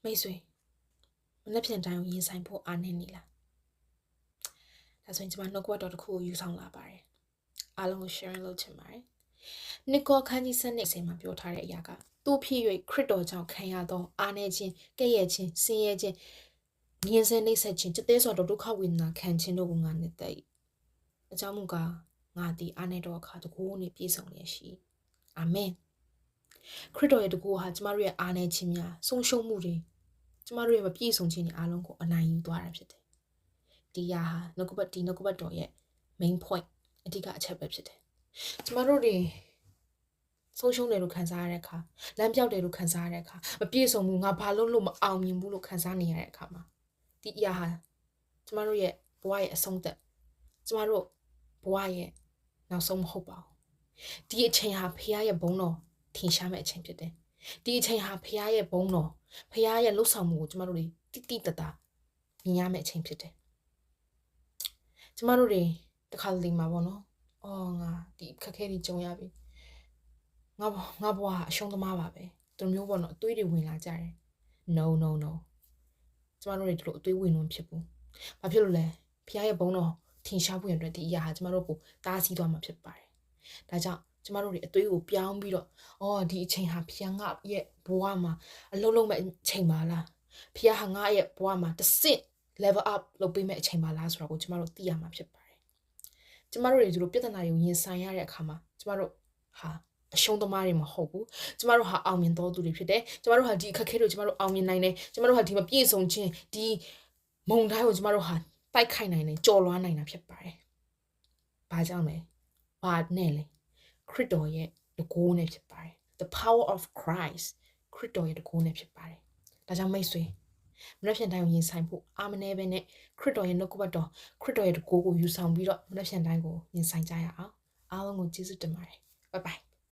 မိတ်ဆွေမနေ့ပြန်တိုင်းကိုရင်ဆိုင်ဖို့အားနည်းနေလားဒါဆိုရင်ကျွန်မနှုတ်ကပတ်တော်တစ်ခုကိုယူဆောင်လာပါတယ်အားလုံးကို sharing လုပ်ချင်ပါတယ်နိကောခန်းကြီးစနစ်အစဉ်မှာပြောထားတဲ့အရာကသူ့ဖြစ်၍ခရစ်တော်ကြောင့်ခံရသောအားနည်းခြင်းကဲ့ရဲ့ခြင်းဆင်းရဲခြင်းမြင်စင်နှိပ်စက်ခြင်းတသေးစွာဒုက္ခဝေဒနာခံခြင်းတို့ကိုငါနှစ်သက်အကြောင်းမူကားငါသည်အားနည်းသောအခါတကူနှင့်ပြည့်စုံလျက်ရှိအာမင်ခရစ်တော်ရဲ့တကူဟာကျမတို့ရဲ့အားနည်းခြင်းများဆုံးရှုံးမှုတွေကျမတို့ရဲ့မပြည့်စုံခြင်းတွေအားလုံးကိုအနိုင်ယူသွားတာဖြစ်တယ်ဒီဟာနှုတ်ကပတ်တော်ရဲ့ main point အဓိကအချက်ပဲဖြစ်တယ်ကျမတို့တွေဆုံးရှုံးတယ်လို့ခံစားရတဲ့အခါလမ်းပြောက်တယ်လို့ခံစားရတဲ့အခါမပြည့်စုံဘူးငါဘာလို့မအောင်မြင်ဘူးလို့ခံစားနေရတဲ့အခါမှာဒီအရာဟာကျမတို့ရဲ့ဘဝရဲ့အဆုံးသက်ကျမတို့ဘဝရဲ့နောက်ဆုံးမဟုတ်ပါဘူးဒီအချိန်ဟာဖခင်ရဲ့ဘုန်းတော်ထင်ရှားမဲ့အချိန်ဖြစ်တယ်ဒီအချိန်ဟာဖခင်ရဲ့ဘုန်းတော်ဖခင်ရဲ့လှုပ်ဆောင်မှုကိုကျမတို့တွေတိတိတတ်တာမြင်ရမယ့်အချိန်ဖြစ်တယ်ကျမတို့တွေတစ်ခါလေမှာပေါ့နော်အော်ငါဒီခက်ခဲတွေကြုံရပြီငါဘဝအရှုံးသမားပါပဲသူမျိုးပေါ့နော်အသွေးတွေဝင်လာကြတယ် no ကျမတို့တွေဒီလိုအသွေးဝင်လို့ဖြစ်ဘူးဘာဖြစ်လို့လဲဖခင်ရဲ့ဘုန်းတော်ထင်ရှားဖို့ရတဲ့ဒီအရာဟာကျမတို့ကိုတားဆီးသွားမှာဖြစ်ပါတယ်ဒါကြောင့်ကျမတို့တွေအသွေးကိုပြောင်းပြီးတော့အော်ဒီအချိန်ဟာဖခင်ငါရဲ့ဘဝမှာအလုံးလုံးမဲ့အချိန်ပါလားဖခင်ဟာငါရဲ့ဘဝမှာတစ်ဆင့် level up လုပ်ပေးမဲ့အချိန်ပါလားဆိုတော့ကိုကျမတို့သိရမှာဖြစ်ပါတယ်ကျမတို့တွေဒီလိုပြဿနာတွေကိုရင်ဆိုင်ရတဲ့အခါမှာကျမတို့ဟာအရှုံးသမားတွေမဟုတ်ဘူးကျမတို့ဟာအောင်မြင်တော်သူတွေဖြစ်တယ်ကျမတို့ဟာဒီအခက်အခဲတွေကိုကျမတို့အောင်မြင်နိုင်တယ်ကျမတို့ဟာဒီမပြည့်စုံခြင်းဒီမုန်တိုင်းကိုကျမတို့ဟာတိုက်ခိုက်နိုင်တယ်ကြော်လွှားနိုင်တာဖြစ်ပါတယ်။ဘာကြောင့်လဲ။ဘာနဲ့လဲ။ခရစ်တော်ရဲ့တကိုးနဲ့ဖြစ်ပါတယ်။ The power of Christ ခရစ်တော်ရဲ့တကိုးနဲ့ဖြစ်ပါတယ်။ဒါကြောင့်မိတ်ဆွေမနှက်ဖြန်တိုင်းကိုရင်ဆိုင်ဖို့အာမနေပဲနဲ့ခရစ်တော်ရဲ့နှုတ်ကပတ်တော်ခရစ်တော်ရဲ့တကိုးကိုယူဆောင်ပြီးတော့မနှက်ဖြန်တိုင်းကိုရင်ဆိုင်ကြရအောင်။အားလုံးကိုကျေးဇူးတင်ပါတယ်။ Bye bye